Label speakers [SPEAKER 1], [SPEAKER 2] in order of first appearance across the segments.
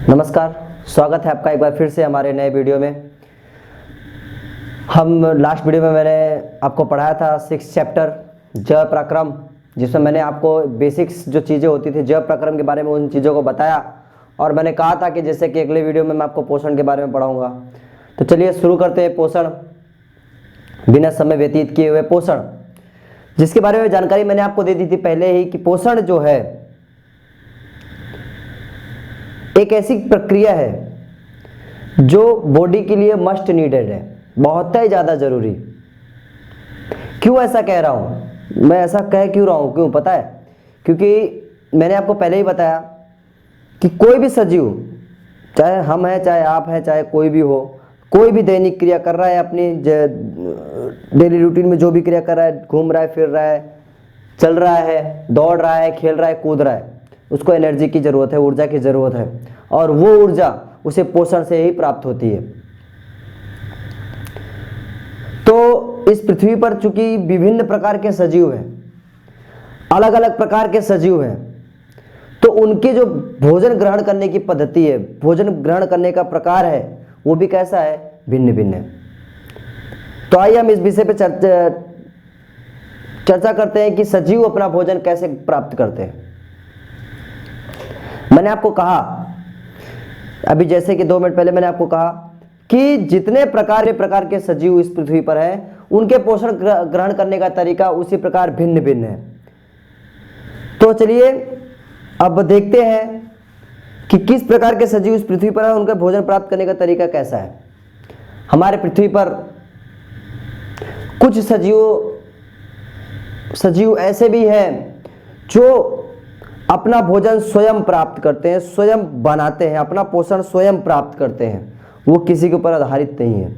[SPEAKER 1] नमस्कार, स्वागत है आपका एक बार फिर से हमारे नए वीडियो में। हम लास्ट वीडियो में मैंने आपको पढ़ाया था 6 चैप्टर ज प्रक्रम, जिसमें मैंने आपको बेसिक्स जो चीज़ें होती थी ज प्रक्रम के बारे में उन चीज़ों को बताया और मैंने कहा था कि जैसे कि अगले वीडियो में मैं आपको पोषण के बारे में पढ़ाऊँगा। तो चलिए शुरू करते हैं पोषण, बिना समय व्यतीत किए हुए पोषण, जिसके बारे में जानकारी मैंने आपको दे दी थी पहले ही कि पोषण जो है एक ऐसी प्रक्रिया है जो बॉडी के लिए मस्ट नीडेड है, बहुत ही ज़्यादा ज़रूरी। क्यों ऐसा कह रहा हूँ, मैं ऐसा कह क्यों रहा हूँ, क्यों पता है? क्योंकि मैंने आपको पहले ही बताया कि कोई भी सजीव, चाहे हम हैं, चाहे आप हैं, चाहे कोई भी हो, कोई भी दैनिक क्रिया कर रहा है, अपनी डेली रूटीन में जो भी क्रिया कर रहा है, घूम रहा है, फिर रहा है, चल रहा है, दौड़ रहा है, खेल रहा है, कूद रहा है, उसको एनर्जी की ज़रूरत है, ऊर्जा की ज़रूरत है, और वो ऊर्जा उसे पोषण से ही प्राप्त होती है। तो इस पृथ्वी पर चूंकि विभिन्न प्रकार के सजीव हैं, अलग अलग प्रकार के सजीव हैं, तो उनके जो भोजन ग्रहण करने की पद्धति है, भोजन ग्रहण करने का प्रकार है, वो भी कैसा है, भिन्न भिन्न है। तो आइए हम इस विषय पे चर्चा करते हैं कि सजीव अपना भोजन कैसे प्राप्त करते हैं। मैंने आपको कहा अभी, जैसे कि 2 मिनट पहले मैंने आपको कहा कि जितने प्रकार के सजीव इस पृथ्वी पर हैं, उनके पोषण ग्रहण करने का तरीका उसी प्रकार भिन्न भिन्न है। तो चलिए अब देखते हैं कि किस प्रकार के सजीव इस पृथ्वी पर हैं, उनका भोजन प्राप्त करने का तरीका कैसा है। हमारे पृथ्वी पर कुछ सजीव ऐसे भी हैं जो अपना भोजन स्वयं प्राप्त करते हैं, स्वयं बनाते हैं, अपना पोषण स्वयं प्राप्त करते हैं, वो किसी के ऊपर आधारित नहीं है।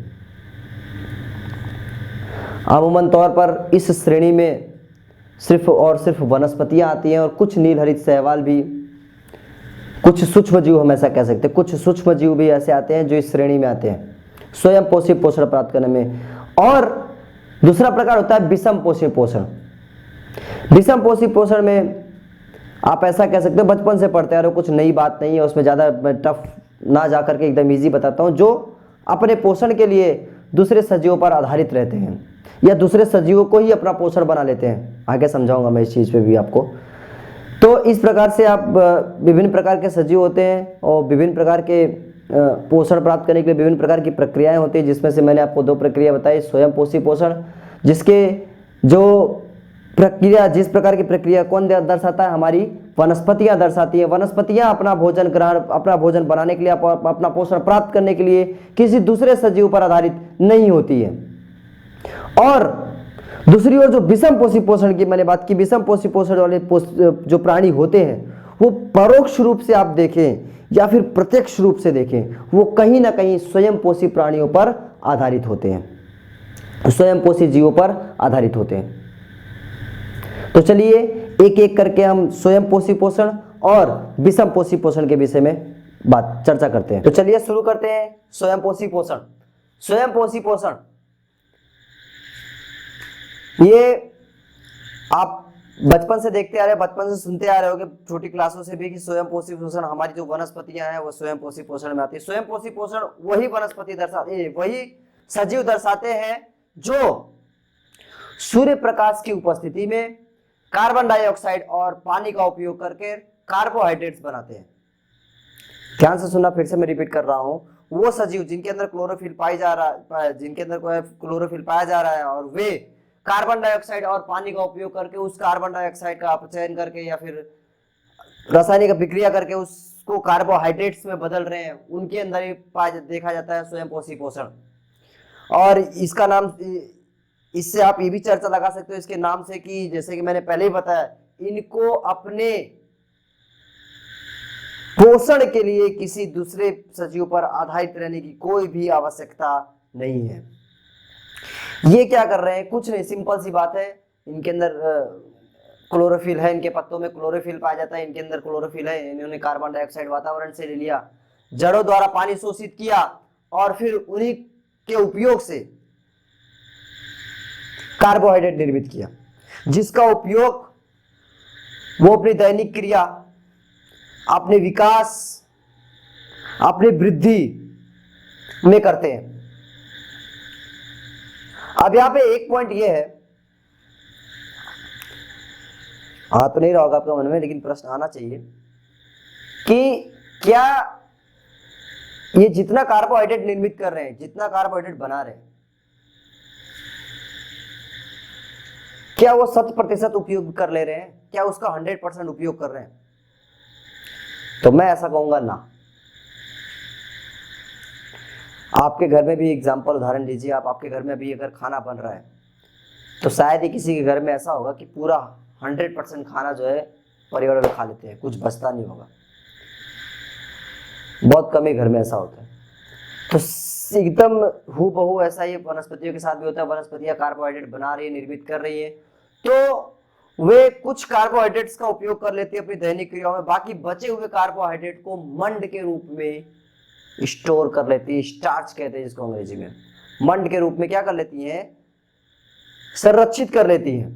[SPEAKER 1] अमूमन तौर पर इस श्रेणी में सिर्फ और सिर्फ वनस्पतियां आती हैं और कुछ नीलहरित शैवाल भी, कुछ सूक्ष्म जीव, हम ऐसा कह सकते हैं, कुछ सूक्ष्म जीव भी ऐसे आते हैं जो इस श्रेणी में आते हैं स्वयं पोषी पोषण प्राप्त करने में। और दूसरा प्रकार होता है विषम पोषी पोषण। विषम पोषी पोषण में आप ऐसा कह सकते हो, बचपन से पढ़ते आ रहे हो, कुछ नई बात नहीं है उसमें, ज़्यादा टफ ना जा करके एकदम इजी बताता हूँ, जो अपने पोषण के लिए दूसरे सजीवों पर आधारित रहते हैं या दूसरे सजीवों को ही अपना पोषण बना लेते हैं। आगे समझाऊंगा मैं इस चीज़ पे भी आपको। तो इस प्रकार से आप विभिन्न प्रकार के सजीव होते हैं और विभिन्न प्रकार के पोषण प्राप्त करने के लिए विभिन्न प्रकार की प्रक्रियाएँ होती हैं, जिसमें से मैंने आपको 2 प्रक्रिया बताई। स्वयं पोषी पोषण, जिसके जो प्रक्रिया, जिस प्रकार की प्रक्रिया कौन दर्शाता है, हमारी वनस्पतियां दर्शाती हैं। वनस्पतियां अपना भोजन ग्रहण, अपना भोजन बनाने के लिए, अपना पोषण प्राप्त करने के लिए किसी दूसरे सजीव पर आधारित नहीं होती है। और दूसरी ओर जो विषम पोषी पोषण की मैंने बात की, विषम पोषी पोषण वाले जो प्राणी होते हैं, वो परोक्ष रूप से आप देखें या फिर प्रत्यक्ष रूप से देखें, वो कहीं ना कहीं स्वयं पोषी प्राणियों पर आधारित होते हैं, स्वयं पोषी जीवों पर आधारित होते हैं। तो चलिए एक एक करके हम स्वयं पोषी पोषण और विषम पोषी पोषण के विषय में चर्चा करते हैं। तो चलिए शुरू करते हैं स्वयं पोषी पोषण। स्वयं पोषी पोषण, ये आप बचपन से देखते आ रहे हैं, बचपन से सुनते आ रहे होंगे, छोटी क्लासों से भी, कि स्वयं पोषी पोषण, हमारी जो वनस्पतियां हैं वो स्वयं पोषी पोषण में आती है। स्वयं पोषी पोषण वही वनस्पति दर्शाते, वही सजीव दर्शाते हैं जो सूर्य प्रकाश की उपस्थिति में कार्बन डाइऑक्साइड और पानी का उपयोग करके कार्बोहाइड्रेट्स बनाते हैं। ध्यान से सुनना, फिर से मैं रिपीट कर रहा हूं, वो सजीव जिनके अंदर क्लोरोफिल पाई जा रहा है, जिनके अंदर क्लोरोफिल पाया जा रहा है, और वे कार्बन डाइऑक्साइड और पानी का उपयोग करके उस कार्बन डाइऑक्साइड का अपचयन करके या फिर रासायनिक अभिक्रिया करके उसको कार्बोहाइड्रेट्स में बदल रहे हैं, उनके अंदर ही देखा जाता है स्वयं पोषी पोषण। और इसका नाम, इससे आप ये भी चर्चा लगा सकते हो इसके नाम से कि जैसे कि मैंने पहले ही बताया, इनको अपने पोषण के लिए किसी दूसरे सजीव पर आधारित रहने की कोई भी आवश्यकता नहीं है। ये क्या कर रहे हैं, कुछ नहीं, सिंपल सी बात है, इनके अंदर क्लोरोफिल है, इनके पत्तों में क्लोरोफिल पाया जाता है, इनके अंदर क्लोरोफिल है, इन्होंने कार्बन डाइऑक्साइड वातावरण से ले लिया, जड़ों द्वारा पानी शोषित किया और फिर उन्हीं के उपयोग से कार्बोहाइड्रेट निर्मित किया, जिसका उपयोग वो अपनी दैनिक क्रिया, अपने विकास अपनी वृद्धि में करते हैं। अब यहां पे एक पॉइंट ये है, आ तो नहीं रहा होगा आपका मन में, लेकिन प्रश्न आना चाहिए कि क्या ये जितना कार्बोहाइड्रेट निर्मित कर रहे हैं, जितना कार्बोहाइड्रेट बना रहे हैं, क्या वो 100% उपयोग कर ले रहे हैं? क्या उसका 100% उपयोग कर रहे हैं? तो मैं ऐसा कहूंगा ना। आपके घर में भी एग्जाम्पल उदाहरण लीजिए, आपके घर में अभी अगर खाना बन रहा है तो शायद ही किसी के घर में ऐसा होगा कि पूरा 100% खाना जो है परिवार वाले खा लेते हैं, कुछ बचता नहीं होगा। बहुत कम ही घर में ऐसा होता है। तो एकदम हूबहू ऐसा ही वनस्पतियों के साथ भी होता है। वनस्पतियां कार्बोहाइड्रेट बना रही है, निर्मित कर रही है, तो वे कुछ कार्बोहाइड्रेट्स का उपयोग कर लेती है अपनी दैनिक क्रियाओं में, बाकी बचे हुए कार्बोहाइड्रेट को मंड के रूप में स्टोर कर लेती है। स्टार्च कहते हैं जिसको अंग्रेजी में। मंड के रूप में क्या कर लेती है? संरक्षित कर लेती है,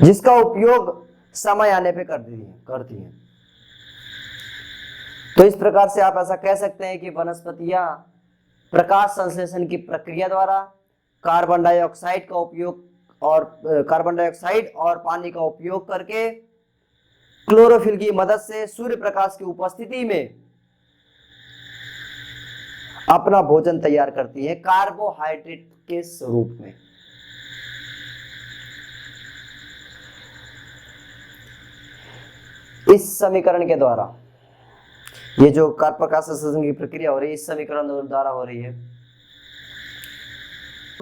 [SPEAKER 1] जिसका उपयोग समय आने पे करती है। तो इस प्रकार से आप ऐसा कह सकते हैं कि वनस्पतियां प्रकाश संश्लेषण की प्रक्रिया द्वारा कार्बन डाइऑक्साइड और पानी का उपयोग करके क्लोरोफिल की मदद से सूर्य प्रकाश की उपस्थिति में अपना भोजन तैयार करती है कार्बोहाइड्रेट के स्वरूप में। इस समीकरण के द्वारा, ये जो प्रकाश संश्लेषण की प्रक्रिया हो रही है, इस समीकरण द्वारा हो रही है।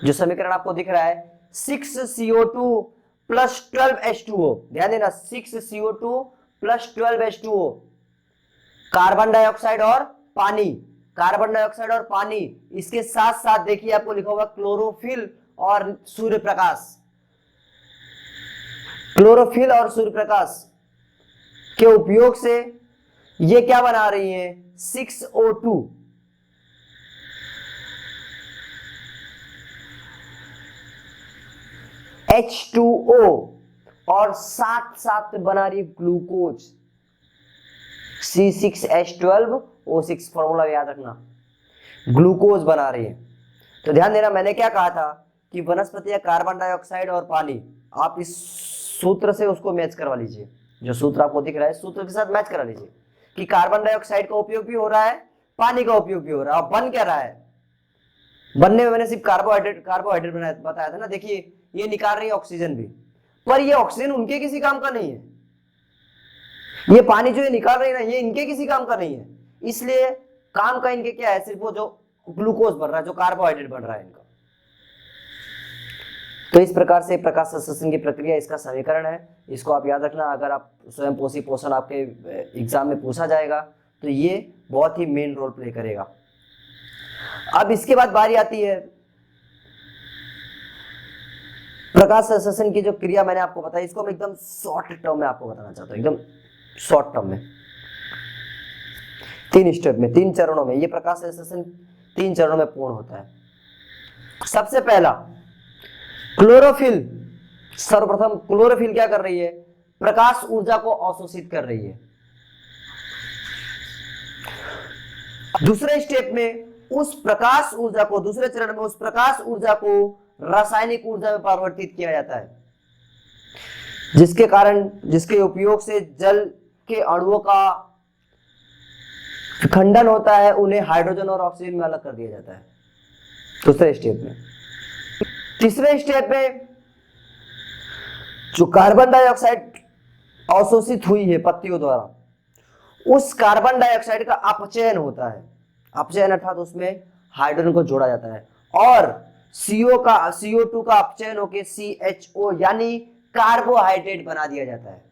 [SPEAKER 1] जो समीकरण आपको दिख रहा है 6CO2 प्लस 12H2O, ध्यान देना 6CO2 plus 12H2O, carbon dioxide और पानी, कार्बन डाइऑक्साइड और पानी, इसके साथ साथ देखिए आपको लिखा हुआ क्लोरोफिल और सूर्य प्रकाश। क्लोरोफिल और सूर्य प्रकाश के उपयोग से ये क्या बना रही है? 6O2 H2O और साथ साथ बना रही है ग्लूकोज C6H12O6, फॉर्मूला याद रखना, ग्लूकोज बना रही है। तो ध्यान देना, मैंने क्या कहा था कि वनस्पतियां कार्बन डाइऑक्साइड और पानी, आप इस सूत्र से उसको मैच करवा लीजिए, जो सूत्र आपको दिख रहा है सूत्र के साथ मैच करा लीजिए कि कार्बन डाइऑक्साइड का उपयोग भी हो रहा है, पानी का उपयोग भी हो रहा है। और बन क्या रहा है? बनने में मैंने सिर्फ कार्बोहाइड्रेट बताया था ना। देखिए ये निकाल रही है ऑक्सीजन भी, पर ये ऑक्सीजन उनके किसी काम का नहीं है। ये पानी जो ये निकाल रही है ना, ये इनके किसी काम का नहीं है। इसलिए काम का इनके क्या है? सिर्फ वो जो ग्लूकोज बन रहा है, जो कार्बोहाइड्रेट बन रहा है इनका। तो इस प्रकार से प्रकाश संश्लेषण की प्रक्रिया इसका समीकरण है। इसको आप याद रखना, अगर आप स्वयं पोषी पोषण आपके एग्जाम में पूछा जाएगा तो ये बहुत ही मेन रोल प्ले करेगा। अब इसके बाद बारी आती है प्रकाश संश्लेषण की जो क्रिया मैंने आपको बताई, इसको मैं एकदम शॉर्ट टर्म में आपको बताना चाहता हूं, एकदम शॉर्ट टर्म में, 3 स्टेप में, 3 चरणों में। ये प्रकाश संश्लेषण 3 चरणों में पूर्ण होता है। सबसे पहला क्लोरोफिल, सर्वप्रथम क्लोरोफिल क्या कर रही है? प्रकाश ऊर्जा को अवशोषित कर रही है। दूसरे स्टेप में उस प्रकाश ऊर्जा को, दूसरे चरण में उस प्रकाश ऊर्जा को रासायनिक ऊर्जा में परिवर्तित किया जाता है, जिसके कारण, जिसके उपयोग से जल के अणुओं का खंडन होता है, उन्हें हाइड्रोजन और ऑक्सीजन में अलग कर दिया जाता है दूसरे स्टेप में। तीसरे स्टेप में जो कार्बन डाइऑक्साइड अवशोषित हुई है पत्तियों द्वारा, उस कार्बन डाइऑक्साइड का अपचयन होता है। अपचयन अर्थात उसमें हाइड्रोजन को जोड़ा जाता है और CO2 का अपचयन होकर CHO यानी कार्बोहाइड्रेट बना दिया जाता है।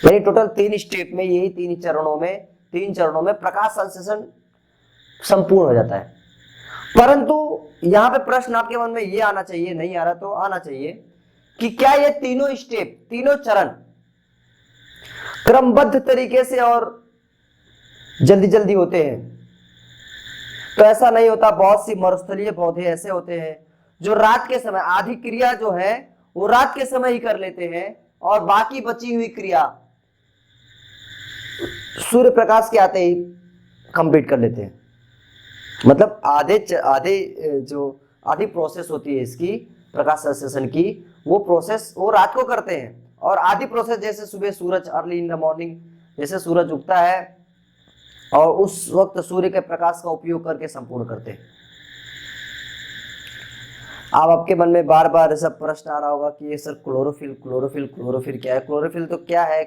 [SPEAKER 1] यानी टोटल 3 स्टेप में, यही 3 चरणों में प्रकाश संश्लेषण संपूर्ण हो जाता है। परंतु यहां पे प्रश्न आपके मन में ये आना चाहिए, नहीं आ रहा तो आना चाहिए, कि क्या ये तीनों स्टेप, तीनों चरण क्रमबद्ध तरीके से और जल्दी जल्दी होते हैं? तो ऐसा नहीं होता। बहुत सी मरुस्थलीय पौधे ऐसे होते हैं जो रात के समय, आधी क्रिया जो है वो रात के समय ही कर लेते हैं और बाकी बची हुई क्रिया सूर्य प्रकाश के आते ही कंप्लीट कर लेते हैं। मतलब आधी प्रोसेस होती है इसकी प्रकाश संश्लेषण की, वो प्रोसेस वो रात को करते हैं, और आधी प्रोसेस जैसे सुबह सूरज अर्ली इन द मॉर्निंग जैसे सूरज उगता है और उस वक्त सूर्य के प्रकाश का उपयोग करके संपूर्ण करते हैं। अब आपके मन में बार बार ऐसा प्रश्न आ रहा होगा कि ये सर क्लोरोफिल क्या है? क्लोरोफिल तो क्या है?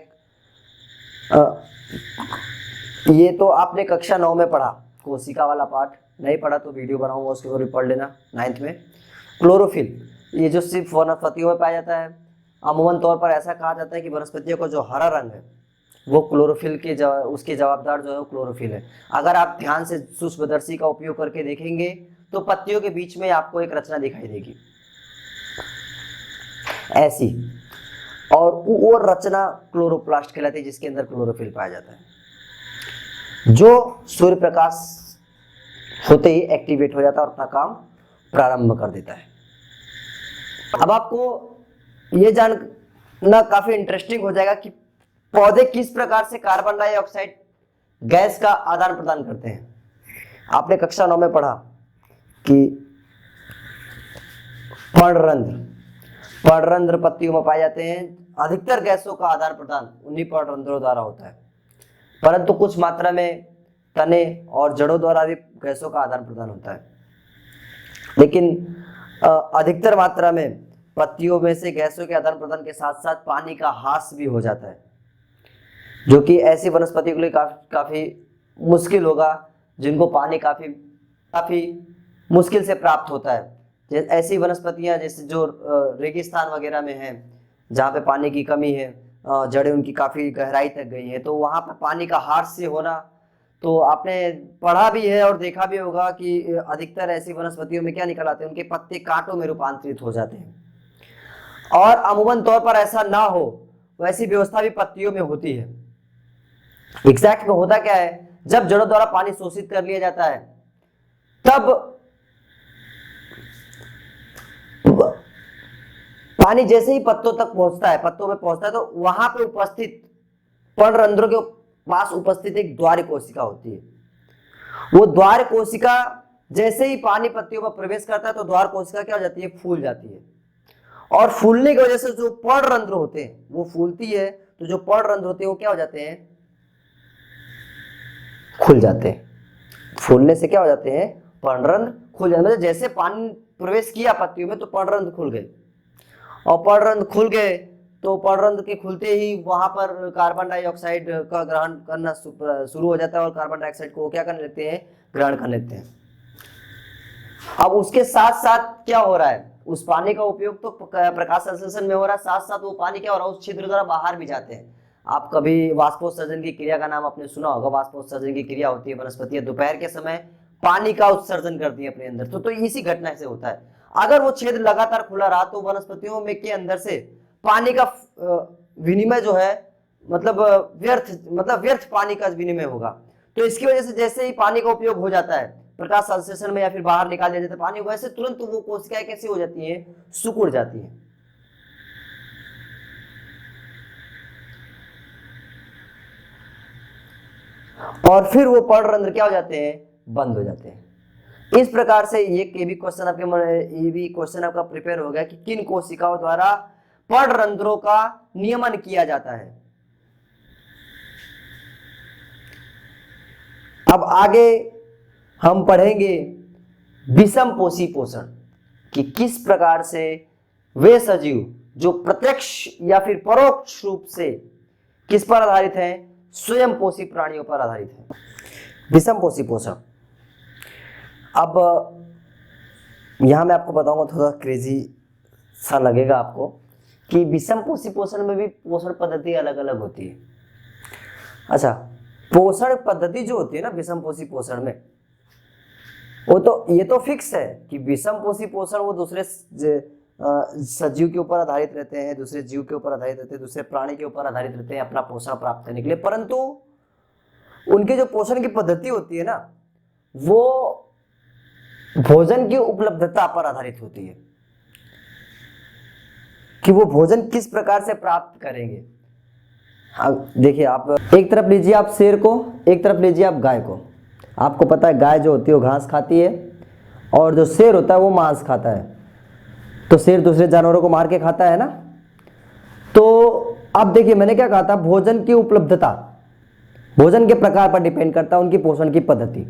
[SPEAKER 1] ये तो आपने कक्षा 9 में पढ़ा, कोशिका वाला पार्ट। नहीं पढ़ा तो वीडियो बनाऊंगा, उसके ऊपर भी पढ़ लेना 9th में। क्लोरोफिल ये जो सिर्फ वनस्पतियों में पाया जाता है। अमूमन तौर पर ऐसा कहा जाता है कि वनस्पतियों को जो हरा रंग है वो क्लोरोफिल के उसके जवाबदार जो है वो क्लोरोफिल है। अगर आप ध्यान से सूक्ष्मदर्शी का उपयोग करके देखेंगे तो पत्तियों के बीच में आपको एक रचना दिखाई देगी ऐसी, और वो रचना क्लोरोप्लास्ट कहलाती है, जिसके अंदर क्लोरोफिल पाया जाता है, जो सूर्य प्रकाश होते ही एक्टिवेट हो जाता है और अपना काम प्रारंभ कर देता है। अब आपको ये जानना काफी इंटरेस्टिंग हो जाएगा कि पौधे किस प्रकार से कार्बन डाइऑक्साइड गैस का आदान प्रदान करते हैं। आपने कक्षा 9 में पढ़ा कि पर्णरंध्र पत्तियों में पाए जाते हैं। अधिकतर गैसों का आदान प्रदान उन्हीं पर्णरंध्रों द्वारा होता है, परंतु कुछ मात्रा में तने और जड़ों द्वारा भी गैसों का आदान प्रदान होता है। लेकिन अधिकतर मात्रा में पत्तियों में से गैसों के आदान प्रदान के साथ साथ पानी का ह्रास भी हो जाता है, जो कि ऐसी वनस्पति के लिए काफी मुश्किल होगा, जिनको पानी काफी मुश्किल से प्राप्त होता है। ऐसी वनस्पतियां जैसे जो रेगिस्तान वगैरह में हैं, जहाँ पे पानी की कमी है, जड़ें उनकी काफी गहराई तक गई है, तो वहां पर पानी का ह्रास से होना, तो आपने पढ़ा भी है और देखा भी होगा कि अधिकतर ऐसी वनस्पतियों में क्या निकल आते हैं, उनके पत्ते कांटों में रूपांतरित हो जाते हैं। और अमूमन तौर पर ऐसा ना हो वैसी व्यवस्था भी पत्तियों में होती है। एग्जैक्ट में होता क्या है, जब जड़ों द्वारा पानी शोषित कर लिया जाता है तब पानी जैसे ही पत्तों तक पहुंचता है, पत्तों में पहुंचता है, तो वहां पे उपस्थित पर्णरंध्रों के पास उपस्थित एक द्वार कोशिका होती है। वो द्वार कोशिका जैसे ही पानी पत्तियों में प्रवेश करता है तो द्वार कोशिका क्या हो जाती है, फूल जाती है, और फूलने की वजह से जो पर्णरंध्र होते हैं वो फूलती है, तो जो पर्णरंध्र होते हैं वो क्या हो जाते हैं, खुल जाते हैं। फूलने से क्या हो जाते हैं, पर्णरंध्र खुल जाते हैं। जैसे पानी प्रवेश किया पत्तियों में तो पर्णरंध्र खुल गए, और पर्णरंध्र खुल गए तो पर्णरंध्र के खुलते ही वहां पर कार्बन डाइऑक्साइड का ग्रहण करना शुरू हो जाता है, और कार्बन डाइऑक्साइड को क्या करने लेते हैं, ग्रहण कर लेते हैं। अब उसके साथ साथ क्या हो रहा है, उस पानी का उपयोग तो प्रकाश संश्लेषण में हो रहा है, साथ साथ वो पानी क्या हो रहा है, उस छिद्र द्वारा बाहर भी जाते हैं। आप कभी वाष्पोत्सर्जन की क्रिया का नाम आपने सुना होगा। वाष्पोत्सर्जन की क्रिया होती है, वनस्पतियां दोपहर के समय पानी का उत्सर्जन करती है अपने अंदर, तो इसी घटना से होता है। अगर वो छेद लगातार खुला रहा तो वनस्पतियों में के अंदर से पानी का विनिमय जो है, मतलब व्यर्थ पानी का विनिमय होगा। तो इसकी वजह से जैसे ही पानी का उपयोग हो जाता है प्रकाश संश्लेषण में या फिर बाहर निकाल दिया जाता है पानी, वैसे तुरंत वो कोशिकाएं कैसी हो जाती हैं, सिकुड़ जाती हैं। और फिर वो पर्णरंध्र क्या हो जाते हैं, बंद हो जाते हैं। इस प्रकार से ये भी क्वेश्चन आपका प्रिपेयर हो गया कि किन कोशिकाओं द्वारा पर्णरंध्रों का नियमन किया जाता है। अब आगे हम पढ़ेंगे विषमपोषी पोषण, कि किस प्रकार से वे सजीव जो प्रत्यक्ष या फिर परोक्ष रूप से किस पर आधारित हैं, स्वयंपोषी प्राणियों पर आधारित है। विषमपोषी पोषण, अब यहां मैं आपको बताऊंगा, थोड़ा क्रेजी सा लगेगा आपको, कि विषमपोषी पोषण में भी पोषण पद्धति अलग अलग होती है। अच्छा, पोषण पद्धति जो होती है ना विषमपोषी पोषण में, वो तो ये तो फिक्स है कि विषमपोषी पोषण वो दूसरे सजीव के ऊपर आधारित रहते हैं, दूसरे जीव के ऊपर आधारित रहते हैं, दूसरे प्राणी के ऊपर आधारित रहते हैं अपना पोषण प्राप्त करने के लिए, परंतु उनके जो पोषण की पद्धति होती है ना, वो भोजन की उपलब्धता पर आधारित होती है, कि वो भोजन किस प्रकार से प्राप्त करेंगे। हाँ देखिए, आप एक तरफ लीजिए आप शेर को, एक तरफ लीजिए आप गाय को। आपको पता है गाय जो होती है वो घास खाती है और जो शेर होता है वो मांस खाता है। तो शेर दूसरे जानवरों को मार के खाता है ना। तो अब देखिए मैंने क्या कहा था, भोजन की उपलब्धता भोजन के प्रकार पर डिपेंड करता है उनकी पोषण की पद्धति।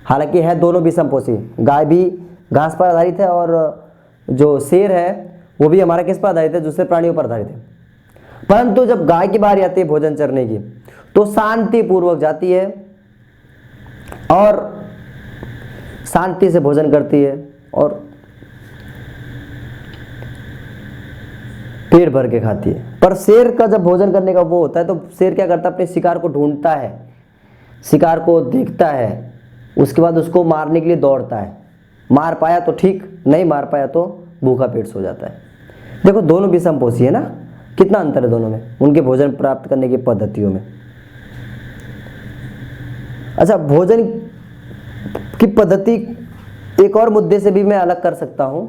[SPEAKER 1] हालांकि है दोनों विषमपोषी, गाय भी घास पर आधारित है और जो शेर है वो भी हमारा किस पर आधारित है, दूसरे प्राणियों पर आधारित है। परंतु जब गाय की बारी आती है भोजन चरने की तो शांतिपूर्वक जाती है और शांति से भोजन करती है और पेट भर के खाती है। पर शेर का जब भोजन करने का वो होता है तो शेर क्या करता है, अपने शिकार को ढूंढता है, शिकार को देखता है, उसके बाद उसको मारने के लिए दौड़ता है। मार पाया तो ठीक, नहीं मार पाया तो भूखा पेट सो जाता है। देखो दोनों विषमपोषी है ना, कितना अंतर है दोनों में, उनके भोजन प्राप्त करने की पद्धतियों में। अच्छा, भोजन की पद्धति एक और मुद्दे से भी मैं अलग कर सकता हूं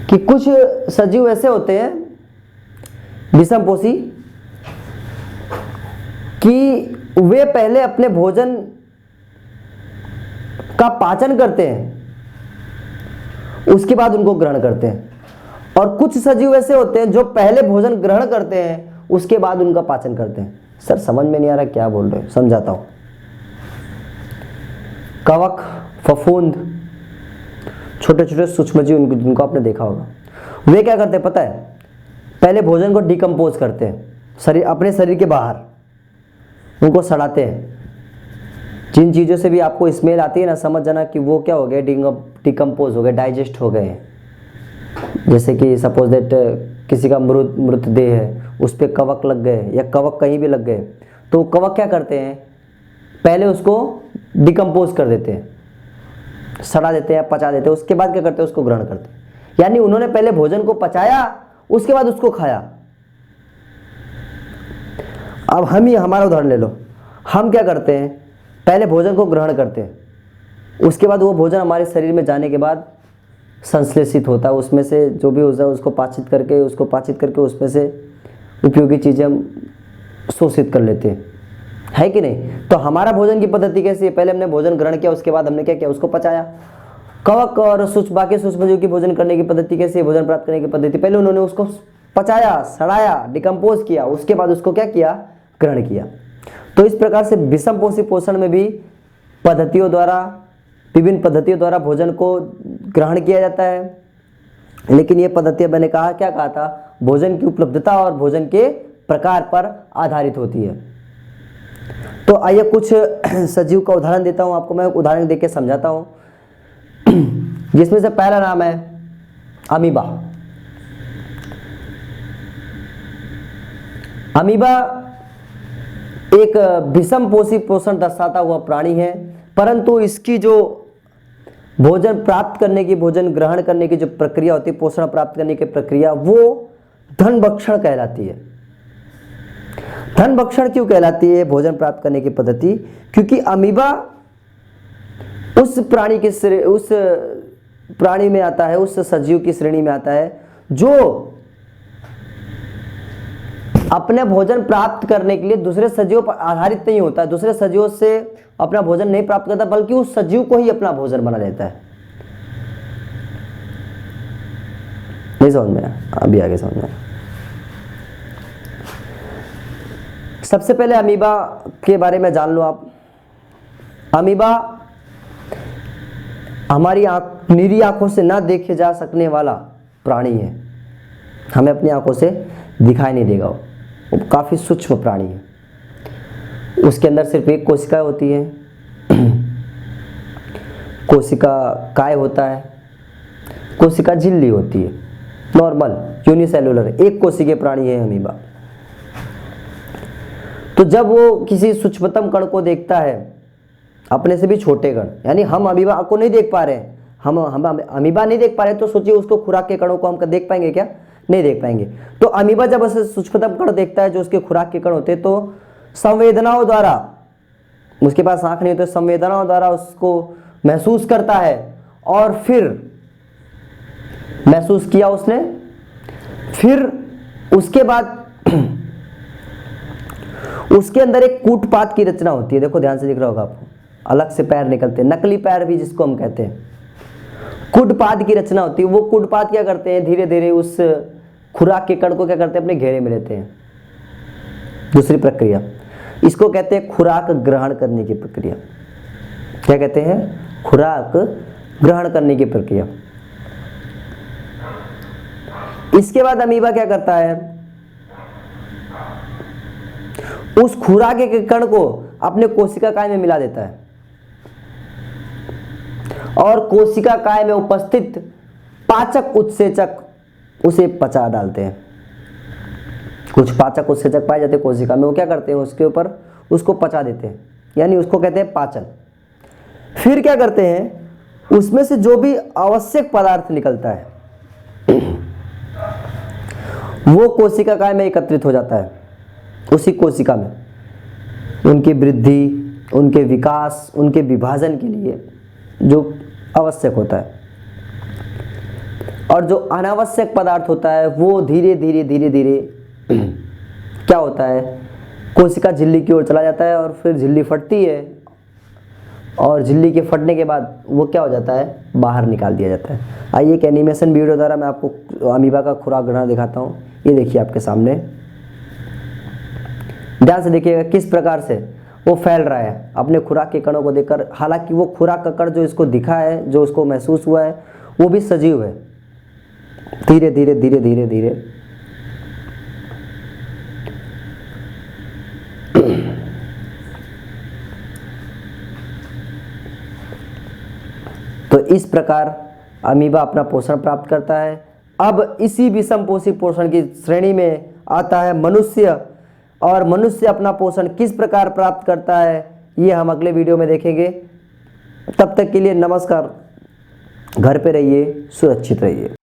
[SPEAKER 1] कि कुछ सजीव ऐसे होते हैं विषमपोषी कि वे पहले अपने भोजन का पाचन करते हैं, उसके बाद उनको ग्रहण करते हैं। और कुछ सजीव ऐसे होते हैं जो पहले भोजन ग्रहण करते हैं उसके बाद उनका पाचन करते हैं। सर समझ में नहीं आ रहा क्या बोल रहे हो, समझाता हूं। कवक, फफूंद, छोटे छोटे सूक्ष्मजीव जिनको आपने देखा होगा, वे क्या करते हैं पता है, पहले भोजन को डिकम्पोज करते हैं शरीर, अपने शरीर के बाहर उनको सड़ाते हैं। जिन चीज़ों से भी आपको स्मेल आती है ना, समझ जाना कि वो क्या हो गए, डिकम्पोज हो गए, डाइजेस्ट हो गए। जैसे कि सपोज दैट किसी का मृतदेह है, उस पर कवक लग गए या कवक कहीं भी लग गए, तो कवक क्या करते हैं, पहले उसको डिकम्पोज कर देते हैं, सड़ा देते हैं, पचा देते हैं, उसके बाद क्या करते हैं, उसको ग्रहण करते हैं। यानी उन्होंने पहले भोजन को पचाया, उसके बाद उसको खाया। अब हम ही हमारा उदाहरण ले लो, हम क्या करते हैं, पहले भोजन को ग्रहण करते हैं, उसके बाद वो भोजन हमारे शरीर में जाने के बाद संश्लेषित होता है, उसमें से जो भी होता है उसको पाचित करके उसमें से उपयोगी चीज़ें हम शोषित कर लेते हैं, है कि नहीं। तो हमारा भोजन की पद्धति कैसी है, पहले हमने भोजन ग्रहण किया, उसके बाद हमने क्या किया, उसको पचाया। कवक और बाकी सूक्ष्मजीव की भोजन करने की पद्धति कैसी है, भोजन प्राप्त करने की पद्धति, पहले उन्होंने उसको पचाया, सड़ाया, डिकम्पोज किया, उसके बाद उसको क्या किया, ग्रहण किया। तो इस प्रकार से विषमपोषी पोषण में भी विभिन्न पद्धतियों द्वारा भोजन को ग्रहण किया जाता है। लेकिन ये पद्धतियां मैंने क्या कहा था, भोजन की उपलब्धता और भोजन के प्रकार पर आधारित होती है। तो आइए कुछ सजीव का उदाहरण देता हूं आपको, मैं उदाहरण देके समझाता हूं, जिसमें से पहला नाम है अमीबा। अमीबा एक विषमपोषी पोषण दर्शाता हुआ प्राणी है, परंतु इसकी जो भोजन प्राप्त करने की, भोजन ग्रहण करने की जो प्रक्रिया होती है, पोषण प्राप्त करने की प्रक्रिया, वो धन भक्षण कहलाती है। धन भक्षण क्यों कहलाती है भोजन प्राप्त करने की पद्धति, क्योंकि अमीबा उस प्राणी में आता है, उस सजीव की श्रेणी में आता है जो अपने भोजन प्राप्त करने के लिए दूसरे सजीवों पर आधारित नहीं होता है, दूसरे सजीवों से अपना भोजन नहीं प्राप्त करता, बल्कि उस सजीव को ही अपना भोजन बना लेता है। नहीं समझ में आया, अभी आगे समझ में आया। सबसे पहले अमीबा के बारे में जान लो आप। अमीबा हमारी निरी आंखों से ना देखे जा सकने वाला प्राणी है, हमें अपनी आंखों से दिखाई नहीं देगा, वो काफी सूक्ष्म प्राणी है। उसके अंदर सिर्फ एक कोशिका होती है, कोशिका काय होता है, कोशिका झिल्ली होती है, नॉर्मल यूनिसेलुलर एक कोशिकीय प्राणी है अमीबा। तो जब वो किसी सूक्ष्मतम कण को देखता है, अपने से भी छोटे कण, यानी हम अमीबा को नहीं देख पा रहे हैं, हम अमीबा नहीं देख पा रहे, तो सोचिए उसको खुराक के कणों को हम देख पाएंगे क्या, नहीं देख पाएंगे। तो अमीबा जब ऐसे सूक्ष्मतम कण देखता है जो उसके खुराक के कण होते हैं, तो संवेदनाओं द्वारा, उसके पास आंख नहीं होती, संवेदनाओं द्वारा उसको महसूस करता है, और फिर महसूस किया उसने, फिर उसके बाद उसके अंदर एक कूटपाद की रचना होती है, देखो ध्यान से दिख रहा होगा आपको, अलग से पैर निकलते हैं, नकली पैर भी जिसको हम कहते हैं, कूटपाद की रचना होती है। वो कूटपाद क्या करते हैं, धीरे धीरे उस खुराक के कण को क्या करते हैं, अपने घेरे में लेते हैं। दूसरी प्रक्रिया, इसको कहते हैं खुराक ग्रहण करने की प्रक्रिया। क्या कहते हैं, खुराक ग्रहण करने की प्रक्रिया। इसके बाद अमीबा क्या करता है, उस खुराक के कण को अपने कोशिका काय में मिला देता है और कोशिका काय में उपस्थित पाचक उत्सेचक उसे पचा डालते हैं। कुछ पाचक उत्सेचक पाए जाते हैं कोशिका में, वो क्या करते हैं, उसके ऊपर उसको पचा देते हैं, यानी उसको कहते हैं पाचन। फिर क्या करते हैं, उसमें से जो भी आवश्यक पदार्थ निकलता है वो कोशिका काय में एकत्रित हो जाता है। उसी कोशिका में उनकी वृद्धि, उनके विकास, उनके विभाजन के लिए जो आवश्यक होता है, और जो अनावश्यक पदार्थ होता है वो धीरे धीरे धीरे धीरे क्या होता है, कोशिका झिल्ली की ओर चला जाता है और फिर झिल्ली फटती है और झिल्ली के फटने के बाद वो क्या हो जाता है, बाहर निकाल दिया जाता है। आइए एक एनिमेशन वीडियो द्वारा मैं आपको अमीबा का खुराक ग्रहण दिखाता हूँ। ये देखिए आपके सामने, ध्यान से देखिएगा किस प्रकार से वो फैल रहा है अपने खुराक के कणों को देखकर। हालांकि वो खुराक का कण जो इसको दिखा है, जो उसको महसूस हुआ है, वो भी सजीव है। धीरे धीरे धीरे धीरे धीरे तो इस प्रकार अमीबा अपना पोषण प्राप्त करता है। अब इसी विषमपोषी पोषण की श्रेणी में आता है मनुष्य, और मनुष्य अपना पोषण किस प्रकार प्राप्त करता है ये हम अगले वीडियो में देखेंगे। तब तक के लिए नमस्कार, घर पे रहिए, सुरक्षित रहिए।